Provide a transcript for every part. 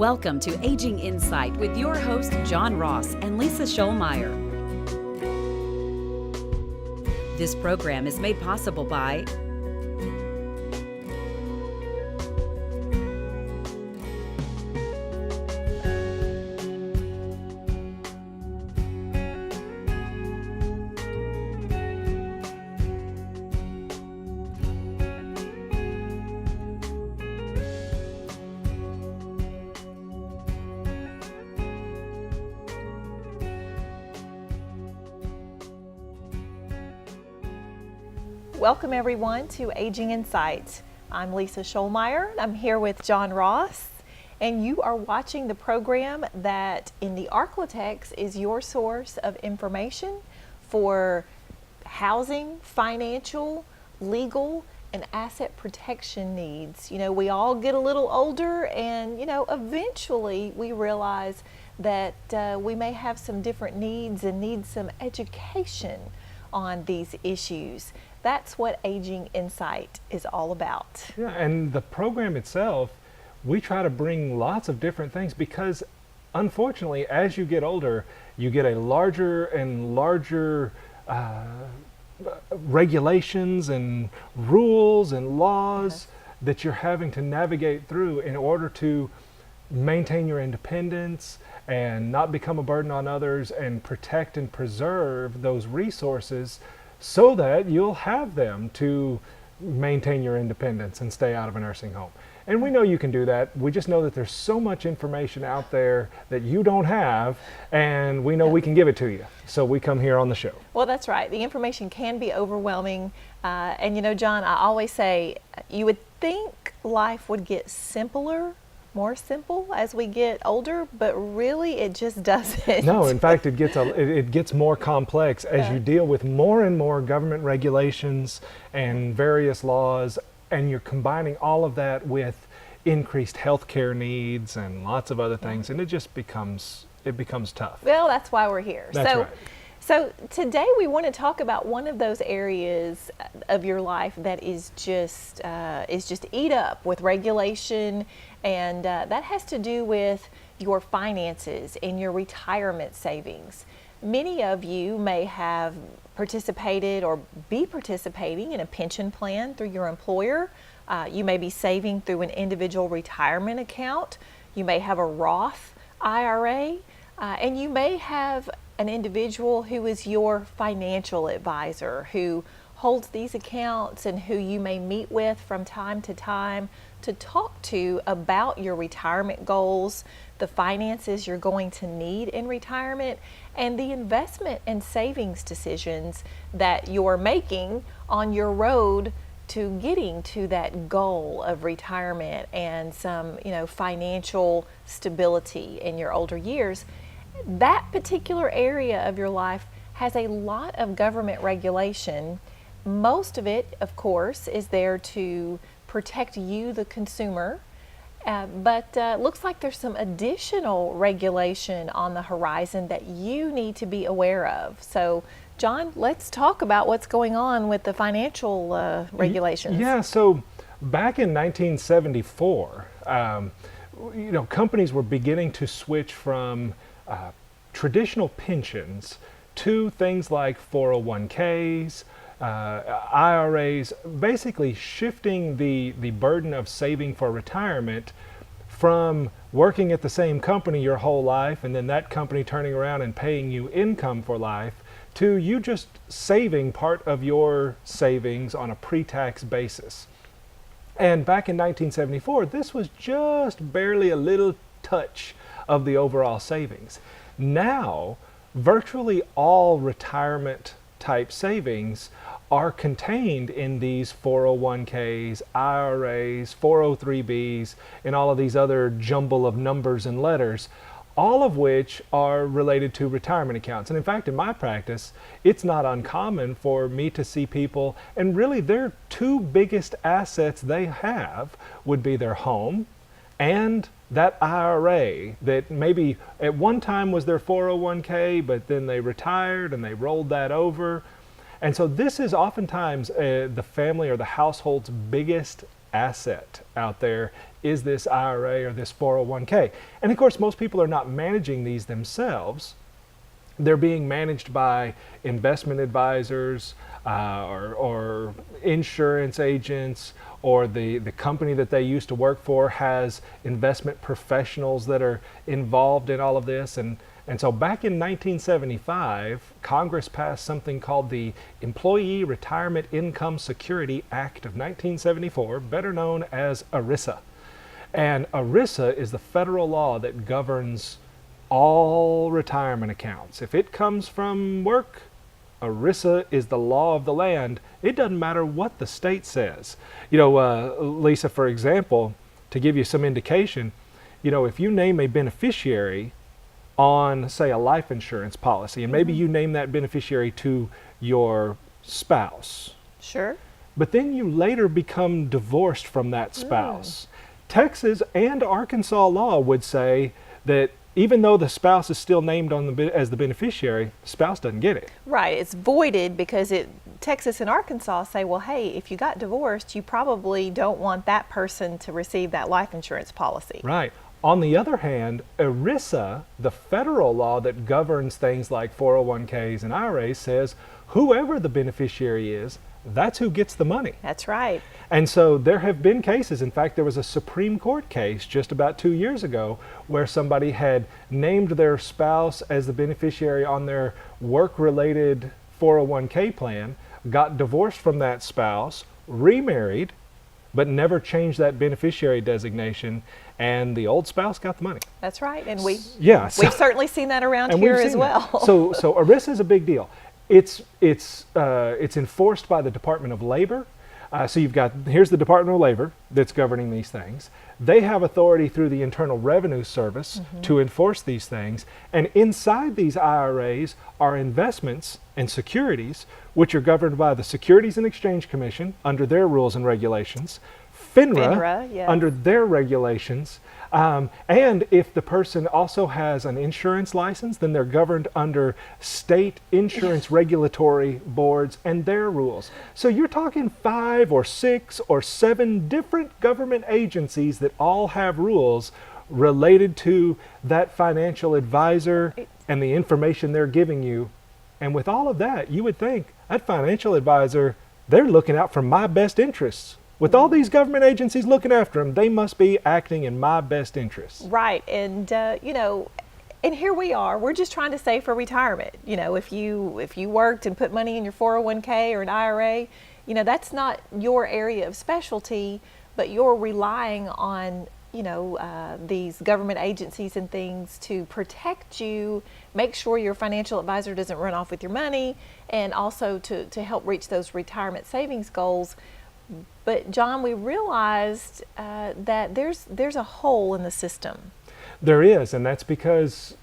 Welcome to Aging Insight with your host, John Ross and Lisa Schollmeyer. This program is made possible by Welcome everyone to Aging Insight. I'm Lisa Schollmeyer. I'm here with John Ross, and you are watching the program that in the Arklatex is your source of information for housing, financial, legal, and asset protection needs. You know, we all get a little older and, eventually we realize that we may have some different needs and need some education on these issues. That's what Aging Insight is all about. Yeah, and the program itself, we try to bring lots of different things because unfortunately, as you get older, you get a larger and larger regulations and rules and laws that you're having to navigate through in order to maintain your independence and not become a burden on others and protect and preserve those resources so that you'll have them to maintain your independence and stay out of a nursing home. And we know you can do that. We just know that there's so much information out there that you don't have, and we know we can give it to you. So we come here on the show. Well, that's right. The information can be overwhelming. And John, I always say you would think life would get more simple as we get older, but really it just doesn't. No, in fact, it gets more complex as you deal with more and more government regulations and various laws, and you're combining all of that with increased healthcare needs and lots of other things, and it becomes tough. Well, that's why we're here. That's right. So today we want to talk about one of those areas of your life that is just eat up with regulation, and that has to do with your finances and your retirement savings. Many of you may have participated or be participating in a pension plan through your employer. You may be saving through an individual retirement account. You may have a Roth IRA, and you may have an individual who is your financial advisor who holds these accounts and who you may meet with from time to time to talk to about your retirement goals, the finances you're going to need in retirement, and the investment and savings decisions that you're making on your road to getting to that goal of retirement and some, financial stability in your older years. That particular area of your life has a lot of government regulation. Most of it, of course, is there to protect you, the consumer, but looks like there's some additional regulation on the horizon that you need to be aware of. So, John, let's talk about what's going on with the financial regulations. Yeah, so back in 1974, companies were beginning to switch from traditional pensions to things like 401ks, IRAs, basically shifting the burden of saving for retirement from working at the same company your whole life and then that company turning around and paying you income for life to you just saving part of your savings on a pre-tax basis. And back in 1974, this was just barely a little touch of the overall savings. Now, virtually all retirement type savings are contained in these 401ks, IRAs, 403bs, and all of these other jumble of numbers and letters, all of which are related to retirement accounts. And in fact, in my practice, it's not uncommon for me to see people, and really their two biggest assets they have would be their home and that IRA that maybe at one time was their 401k, but then they retired and they rolled that over. And so this is oftentimes the family or the household's biggest asset out there is this IRA or this 401k. And of course, most people are not managing these themselves. They're being managed by investment advisors or insurance agents, or the company that they used to work for has investment professionals that are involved in all of this. And so back in 1975, Congress passed something called the Employee Retirement Income Security Act of 1974, better known as ERISA. And ERISA is the federal law that governs all retirement accounts. If it comes from work, ERISA is the law of the land. It doesn't matter what the state says. You know, Lisa, for example, to give you some indication, you know, if you name a beneficiary on, say, a life insurance policy, and maybe you name that beneficiary to your spouse. Sure. But then you later become divorced from that spouse. Texas and Arkansas law would say that even though the spouse is still named on as the beneficiary, the spouse doesn't get it. Right. It's voided because Texas and Arkansas say, well, hey, if you got divorced, you probably don't want that person to receive that life insurance policy. Right. On the other hand, ERISA, the federal law that governs things like 401ks and IRAs, says whoever the beneficiary is, that's who gets the money. That's right. And so there have been cases, in fact, there was a Supreme Court case just about 2 years ago where somebody had named their spouse as the beneficiary on their work-related 401k plan, got divorced from that spouse, remarried, but never changed that beneficiary designation, and the old spouse got the money. That's right. And we've certainly seen that around here as well. So ERISA is a big deal. It's enforced by the Department of Labor. So here's the Department of Labor that's governing these things. They have authority through the Internal Revenue Service to enforce these things. And inside these IRAs are investments and securities, which are governed by the Securities and Exchange Commission under their rules and regulations, FINRA yes, under their regulations. And if the person also has an insurance license, then they're governed under state insurance regulatory boards and their rules. So you're talking 5 or 6 or 7 different government agencies that all have rules related to that financial advisor and the information they're giving you. And with all of that, you would think that financial advisor, they're looking out for my best interests. With all these government agencies looking after them, they must be acting in my best interests. Right. And, and here we are. We're just trying to save for retirement. You know, if you worked and put money in your 401k or an IRA, that's not your area of specialty, but you're relying on, these government agencies and things to protect you, make sure your financial advisor doesn't run off with your money, and also to help reach those retirement savings goals. But John, we realized that there's a hole in the system. There is, and that's because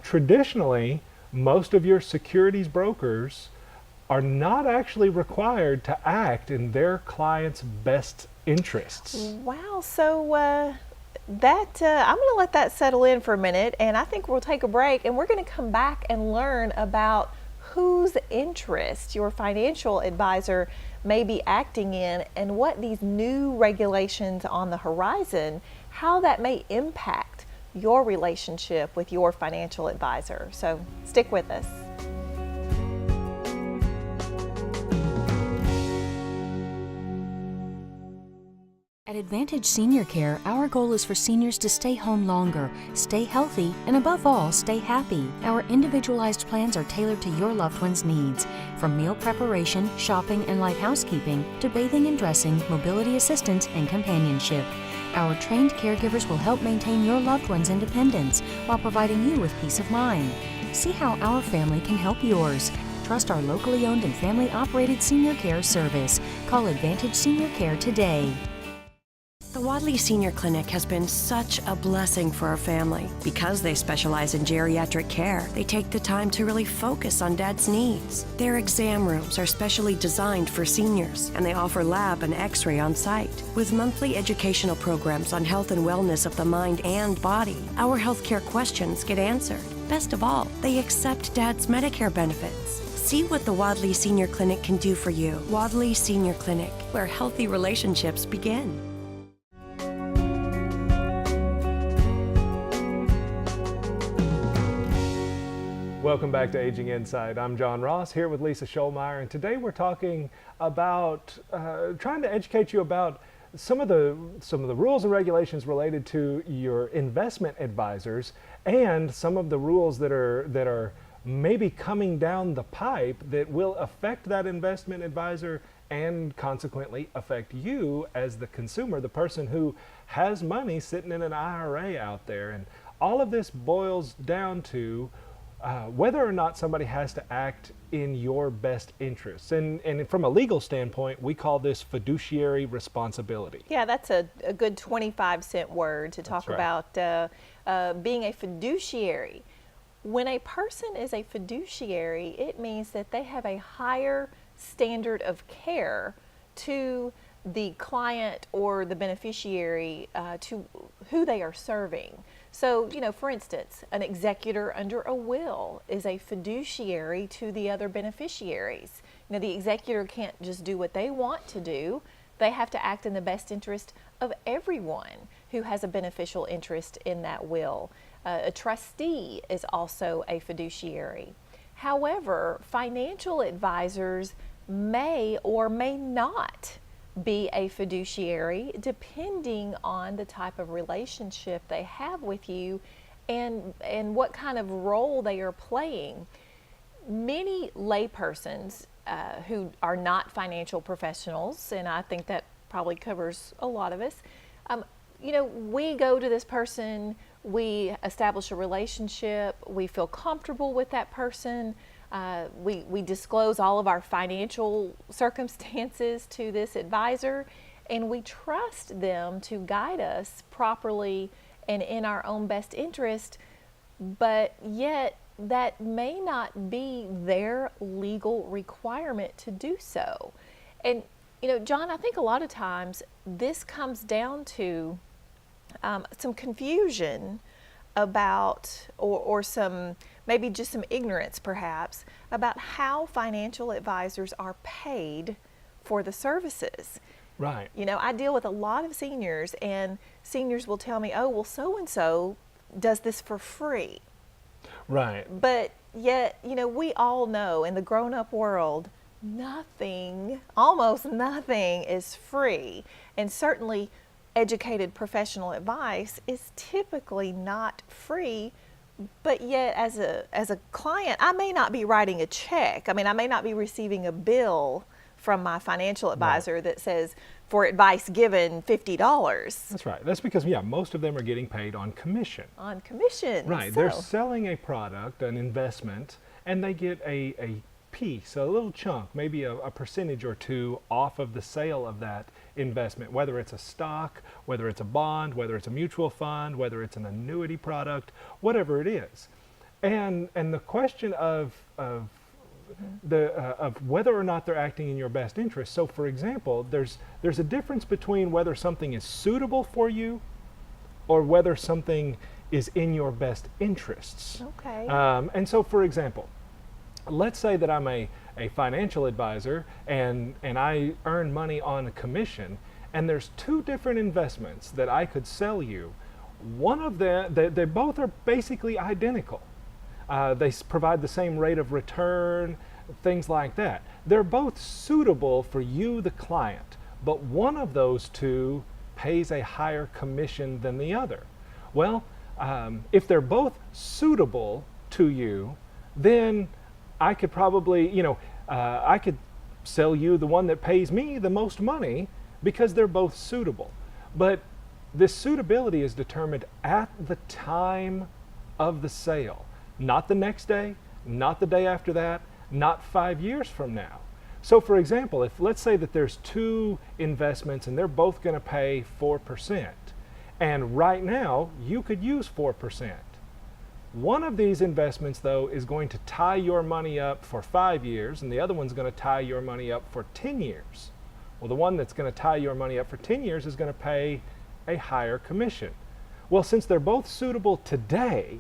traditionally, most of your securities brokers are not actually required to act in their clients' best interests. Wow, so I'm going to let that settle in for a minute, and I think we'll take a break, and we're going to come back and learn about whose interest your financial advisor may be acting in, and what these new regulations on the horizon, how that may impact your relationship with your financial advisor. So stick with us. At Advantage Senior Care, our goal is for seniors to stay home longer, stay healthy, and above all, stay happy. Our individualized plans are tailored to your loved one's needs, from meal preparation, shopping, and light housekeeping, to bathing and dressing, mobility assistance, and companionship. Our trained caregivers will help maintain your loved one's independence while providing you with peace of mind. See how our family can help yours. Trust our locally owned and family-operated senior care service. Call Advantage Senior Care today. The Wadley Senior Clinic has been such a blessing for our family. Because they specialize in geriatric care, they take the time to really focus on Dad's needs. Their exam rooms are specially designed for seniors, and they offer lab and x-ray on site. With monthly educational programs on health and wellness of the mind and body, our healthcare questions get answered. Best of all, they accept Dad's Medicare benefits. See what the Wadley Senior Clinic can do for you. Wadley Senior Clinic, where healthy relationships begin. Welcome back to Aging Insight. I'm John Ross here with Lisa Scholmeyer, and today we're talking about trying to educate you about some of the rules and regulations related to your investment advisors, and some of the rules that are maybe coming down the pipe that will affect that investment advisor and consequently affect you as the consumer, the person who has money sitting in an IRA out there. And all of this boils down to whether or not somebody has to act in your best interests. And from a legal standpoint, we call this fiduciary responsibility. Yeah, that's a good 25-cent word to talk right. about being a fiduciary. When a person is a fiduciary, it means that they have a higher standard of care to the client or the beneficiary, to who they are serving. So, for instance, an executor under a will is a fiduciary to the other beneficiaries. The executor can't just do what they want to do. They have to act in the best interest of everyone who has a beneficial interest in that will. A trustee is also a fiduciary. However, financial advisors may or may not be a fiduciary depending on the type of relationship they have with you and what kind of role they are playing. Many laypersons who are not financial professionals, and I think that probably covers a lot of us, we go to this person, we establish a relationship, we feel comfortable with that person, we disclose all of our financial circumstances to this advisor, and we trust them to guide us properly and in our own best interest, but yet that may not be their legal requirement to do so. And John, I think a lot of times this comes down to some confusion about, or some, maybe just some ignorance perhaps, about how financial advisors are paid for the services. Right. I deal with a lot of seniors, and seniors will tell me, oh, well, so-and-so does this for free. Right. But yet, we all know in the grown-up world, almost nothing is free. And certainly educated professional advice is typically not free, but yet as a client, I may not be writing a check. I may not be receiving a bill from my financial advisor that says, for advice given, $50. That's right. That's because, most of them are getting paid on commission. On commission. Right. So. They're selling a product, an investment, and they get a piece, a little chunk, maybe a percentage or two off of the sale of that investment, whether it's a stock, whether it's a bond, whether it's a mutual fund, whether it's an annuity product, whatever it is. And the question of whether or not they're acting in your best interest. So, for example, there's a difference between whether something is suitable for you or whether something is in your best interests. Okay. And so, for example, let's say that I'm a financial advisor and I earn money on a commission, and there's two different investments that I could sell you. One of them, they both are basically identical. They provide the same rate of return, things like that. They're both suitable for you, the client, but one of those two pays a higher commission than the other. Well, if they're both suitable to you, then I could probably, I could sell you the one that pays me the most money because they're both suitable. But this suitability is determined at the time of the sale, not the next day, not the day after that, not 5 years from now. So for example, if let's say that there's two investments and they're both going to pay 4%, and right now you could use 4%. One of these investments, though, is going to tie your money up for 5 years, and the other one's going to tie your money up for 10 years. Well, the one that's going to tie your money up for 10 years is going to pay a higher commission. Well, since they're both suitable today,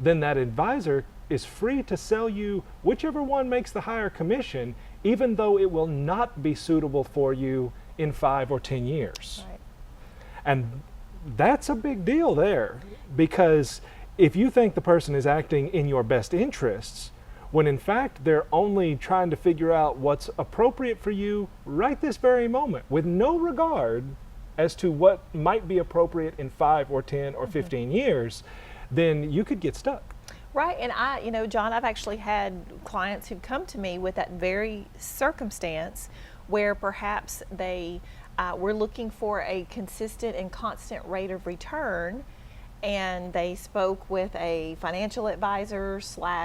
then that advisor is free to sell you whichever one makes the higher commission, even though it will not be suitable for you in 5 or 10 years. Right. And that's a big deal there, because if you think the person is acting in your best interests, when in fact they're only trying to figure out what's appropriate for you right this very moment, with no regard as to what might be appropriate in 5 or 10 or 15 years, then you could get stuck. Right, and John, I've actually had clients who've come to me with that very circumstance where perhaps they were looking for a consistent and constant rate of return, and they spoke with a financial advisor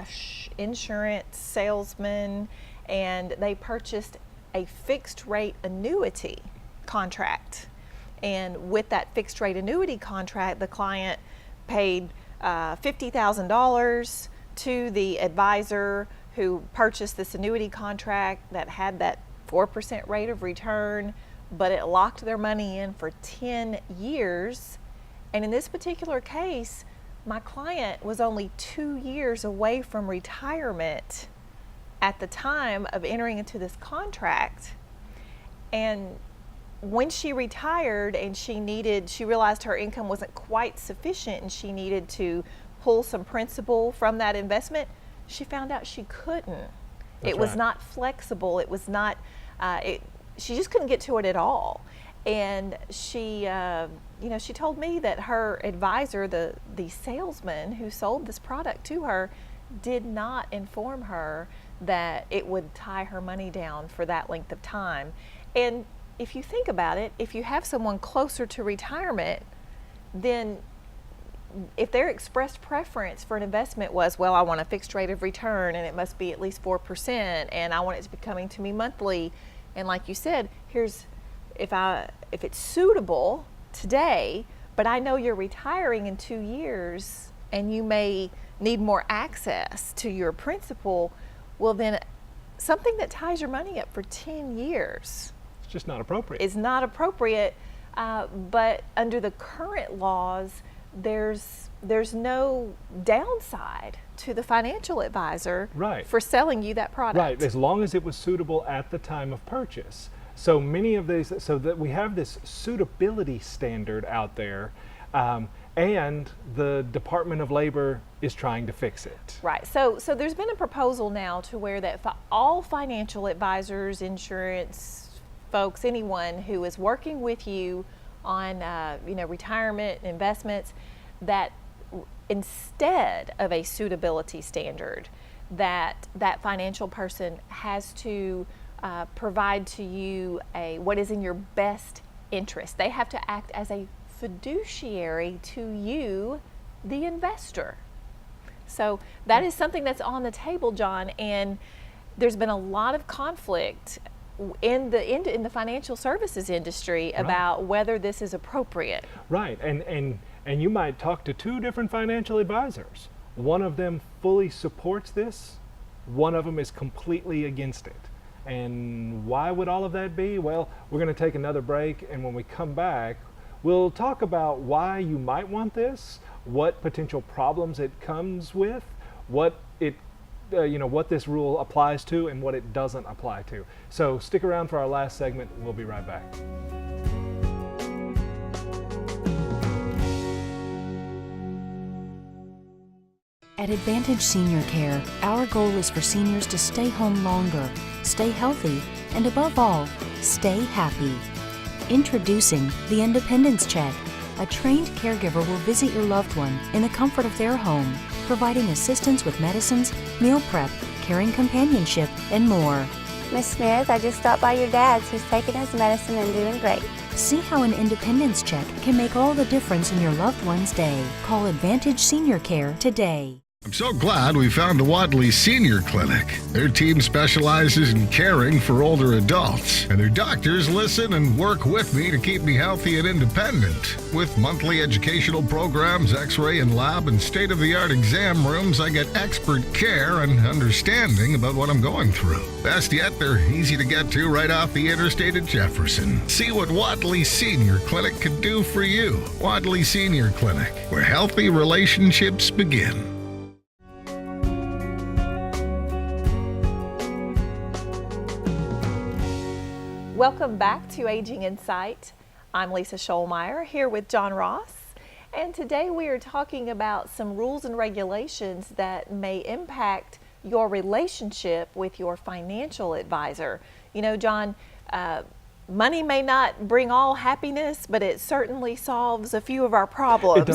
/ insurance salesman, and they purchased a fixed rate annuity contract. And with that fixed rate annuity contract, the client paid $50,000 to the advisor who purchased this annuity contract that had that 4% rate of return, but it locked their money in for 10 years. And in this particular case, my client was only 2 years away from retirement at the time of entering into this contract. And when she retired and she realized her income wasn't quite sufficient and she needed to pull some principal from that investment, she found out she couldn't. It was not flexible. It was not, she just couldn't get to it at all. And she told me that her advisor, the salesman who sold this product to her, did not inform her that it would tie her money down for that length of time. And if you think about it, if you have someone closer to retirement, then if their expressed preference for an investment was, well, I want a fixed rate of return and it must be at least 4% and I want it to be coming to me monthly, and like you said, if it's suitable today, but I know you're retiring in 2 years and you may need more access to your principal, well then something that ties your money up for 10 years It's just not appropriate. is not appropriate, but under the current laws, there's no downside to the financial advisor for selling you that product. Right, as long as it was suitable at the time of purchase. So many of these, so that we have this suitability standard out there, and the Department of Labor is trying to fix it. Right, so there's been a proposal now to where that all financial advisors, insurance folks, anyone who is working with you on retirement investments, that instead of a suitability standard, that financial person has to provide to you what is in your best interest. They have to act as a fiduciary to you, the investor. So that is something that's on the table, John, and there's been a lot of conflict in the financial services industry about whether this is appropriate. Right, and you might talk to 2 different financial advisors. One of them fully supports this, one of them is completely against it. And why would all of that be? Well, we're going to take another break, and when we come back, we'll talk about why you might want this, what potential problems it comes with, what this rule applies to, and what it doesn't apply to. So stick around for our last segment. We'll be right back. At Advantage Senior Care, our goal is for seniors to stay home longer, stay healthy, and above all, stay happy. Introducing the Independence Check. A trained caregiver will visit your loved one in the comfort of their home, providing assistance with medicines, meal prep, caring companionship, and more. Miss Smith, I just stopped by your dad's. He's taking his medicine and doing great. See how an Independence Check can make all the difference in your loved one's day. Call Advantage Senior Care today. I'm so glad we found the Wadley Senior Clinic. Their team specializes in caring for older adults, and their doctors listen and work with me to keep me healthy and independent. With monthly educational programs, x-ray and lab, and state-of-the-art exam rooms, I get expert care and understanding about what I'm going through. Best yet, they're easy to get to right off the interstate at Jefferson. See what Wadley Senior Clinic could do for you. Wadley Senior Clinic, where healthy relationships begin. Welcome back to Aging in Sight. I'm Lisa Scholmeyer here with John Ross, And today we are talking about some rules and regulations that may impact your relationship with your financial advisor. You know, John, money may not bring all happiness, but it certainly solves a few of our problems.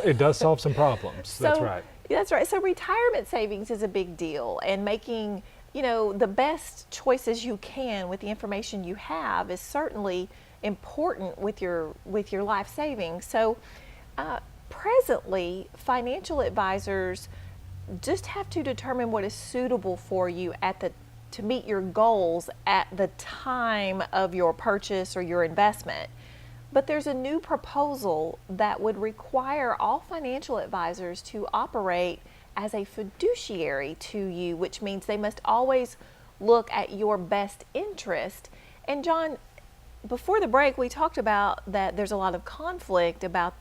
It does solve some problems. That's right. That's right. So retirement savings is a big deal, and making, you know, the best choices you can with the information you have is certainly important with your life savings. So presently, financial advisors just have to determine what is suitable for you to meet your goals at the time of your purchase or your investment. But there's a new proposal that would require all financial advisors to operate as a fiduciary to you, which means they must always look at your best interest. And John, before the break, we talked about that there's a lot of conflict about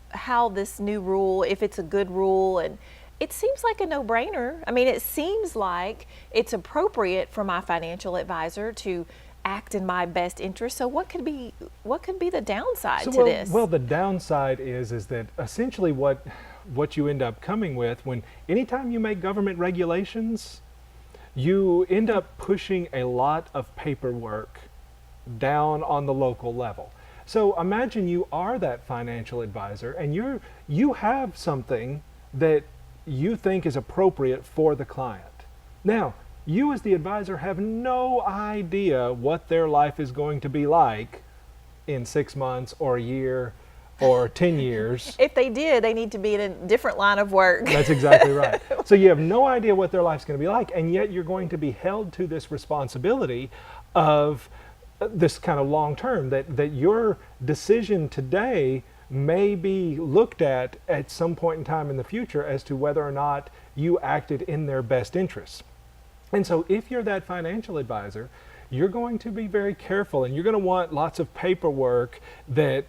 how this new rule, if it's a good rule, and it seems like a no-brainer. I mean, it seems like it's appropriate for my financial advisor to act in my best interest. So what could be the downside to this? Well, the downside is that essentially what you end up coming with anytime you make government regulations, you end up pushing a lot of paperwork down on the local level. So imagine you are that financial advisor and you have something that you think is appropriate for the client. Now, you as the advisor have no idea what their life is going to be like in 6 months or a year or 10 years. If they did, they need to be in a different line of work. That's exactly right. So you have no idea what their life's going to be like, and yet you're going to be held to this responsibility of this kind of long term, that your decision today may be looked at some point in time in the future as to whether or not you acted in their best interests. And so if you're that financial advisor, you're going to be very careful, and you're going to want lots of paperwork that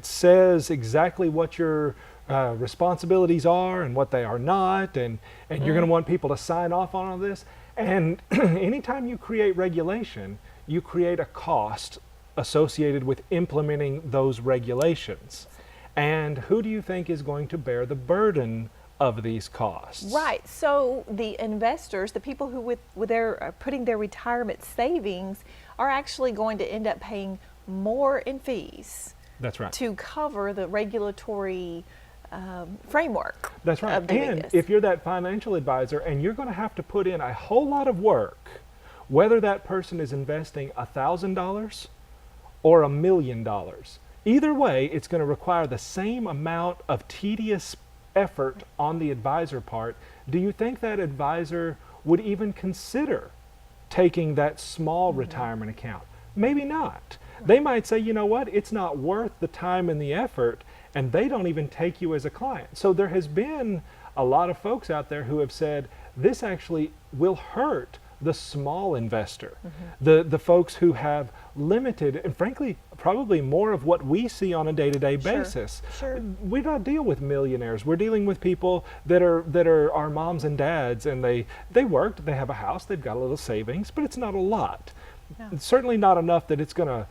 says exactly what your responsibilities are and what they are not, and you're going to want people to sign off on all this. And anytime you create regulation, you create a cost associated with implementing those regulations. And who do you think is going to bear the burden of these costs? Right. So the investors, the people who with their putting their retirement savings, are actually going to end up paying more in fees. That's right. To cover the regulatory framework. That's right. Of doing And this. if you're that financial advisor and you're going to have to put in a whole lot of work, whether that person is investing $1,000 or $1 million, either way, it's going to require the same amount of tedious effort on the advisor part. Do you think that advisor would even consider taking that small retirement account? Maybe not. They might say, you know what, it's not worth the time and the effort, and they don't even take you as a client. So there has been a lot of folks out there who have said this actually will hurt the small investor, the folks who have limited, and frankly, probably more of what we see on a day-to-day basis. Sure. We don't deal with millionaires. We're dealing with people that are our moms and dads, and they worked, they have a house, they've got a little savings, but it's not a lot. No. It's certainly not enough that it's gonna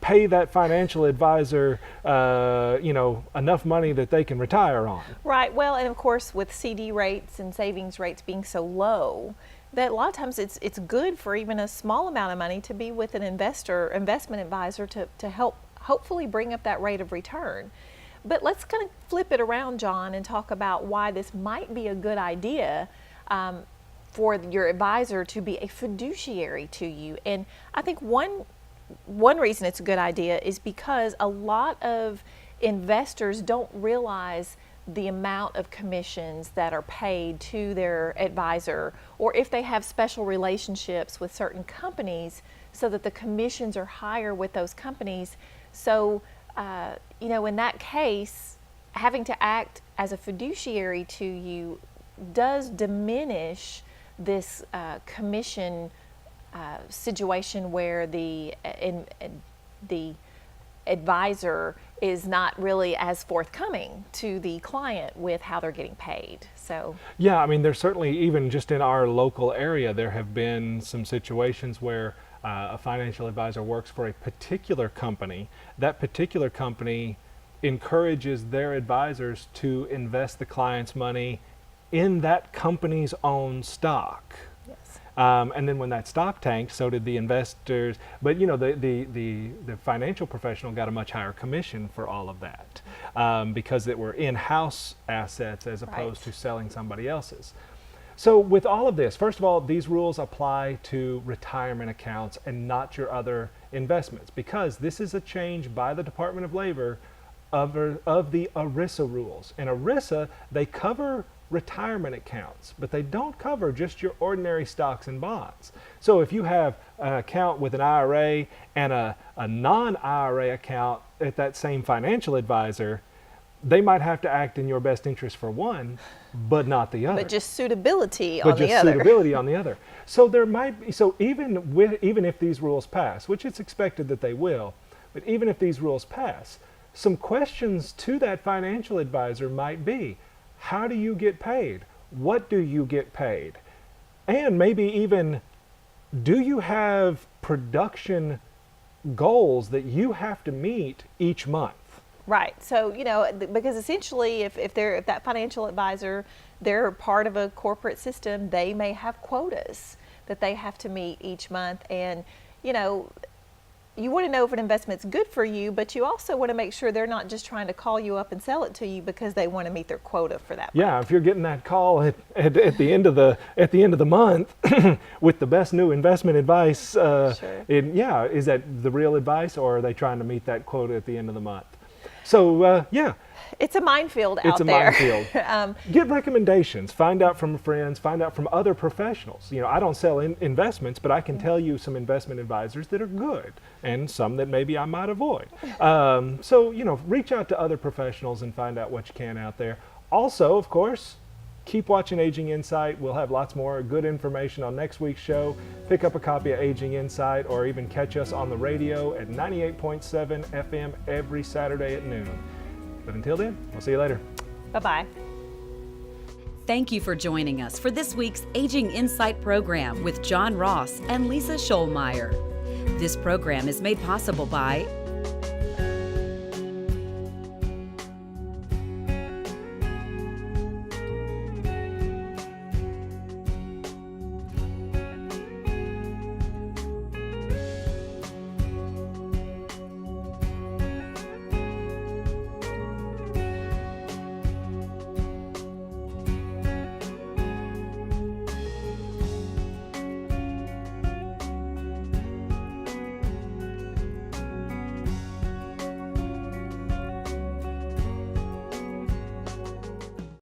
pay that financial advisor enough money that they can retire on. Right. Well, and of course, with CD rates and savings rates being so low, that a lot of times it's good for even a small amount of money to be with an investment advisor to help hopefully bring up that rate of return. But let's kind of flip it around, John, and talk about why this might be a good idea for your advisor to be a fiduciary to you. And I think one reason it's a good idea is because a lot of investors don't realize the amount of commissions that are paid to their advisor, or if they have special relationships with certain companies so that the commissions are higher with those companies. So, in that case, having to act as a fiduciary to you does diminish this commission situation where the advisor is not really as forthcoming to the client with how they're getting paid. So yeah, I mean, there's certainly, even just in our local area, there have been some situations where a financial advisor works for a particular company. That particular company encourages their advisors to invest the client's money in that company's own stock. Yes. And then when that stock tanked, so did the investors. But you know, the financial professional got a much higher commission for all of that because it were in-house assets as opposed to selling somebody else's. So with all of this, first of all, these rules apply to retirement accounts and not your other investments, because this is a change by the Department of Labor of the ERISA rules. In ERISA, they cover retirement accounts, but they don't cover just your ordinary stocks and bonds. So if you have an account with an IRA and a non-IRA account at that same financial advisor, they might have to act in your best interest for one, but not the other. But just suitability But on the just other. suitability on the other. So there might be, so even if these rules pass, which it's expected that they will, but even if these rules pass, some questions to that financial advisor might be, how do you get paid? What do you get paid? And maybe even, do you have production goals that you have to meet each month? Right. So, you know, because essentially if that financial advisor, they're part of a corporate system, they may have quotas that they have to meet each month. And, you know, you want to know if an investment's good for you, but you also want to make sure they're not just trying to call you up and sell it to you because they want to meet their quota for that month. Yeah, if you're getting that call at the end of the month with the best new investment advice, Sure. is that the real advice, or are they trying to meet that quota at the end of the month? So yeah, It's a minefield it's out a there. minefield. Get recommendations. Find out from friends. Find out from other professionals. You know, I don't sell investments, but I can tell you some investment advisors that are good, and some that maybe I might avoid. So you know, reach out to other professionals and find out what you can out there. Also, of course, keep watching Aging Insight. We'll have lots more good information on next week's show. Pick up a copy of Aging Insight, or even catch us on the radio at 98.7 FM every Saturday at noon. But until then, we'll see you later. Bye-bye. Thank you for joining us for this week's Aging Insight program with John Ross and Lisa Scholmeyer. This program is made possible by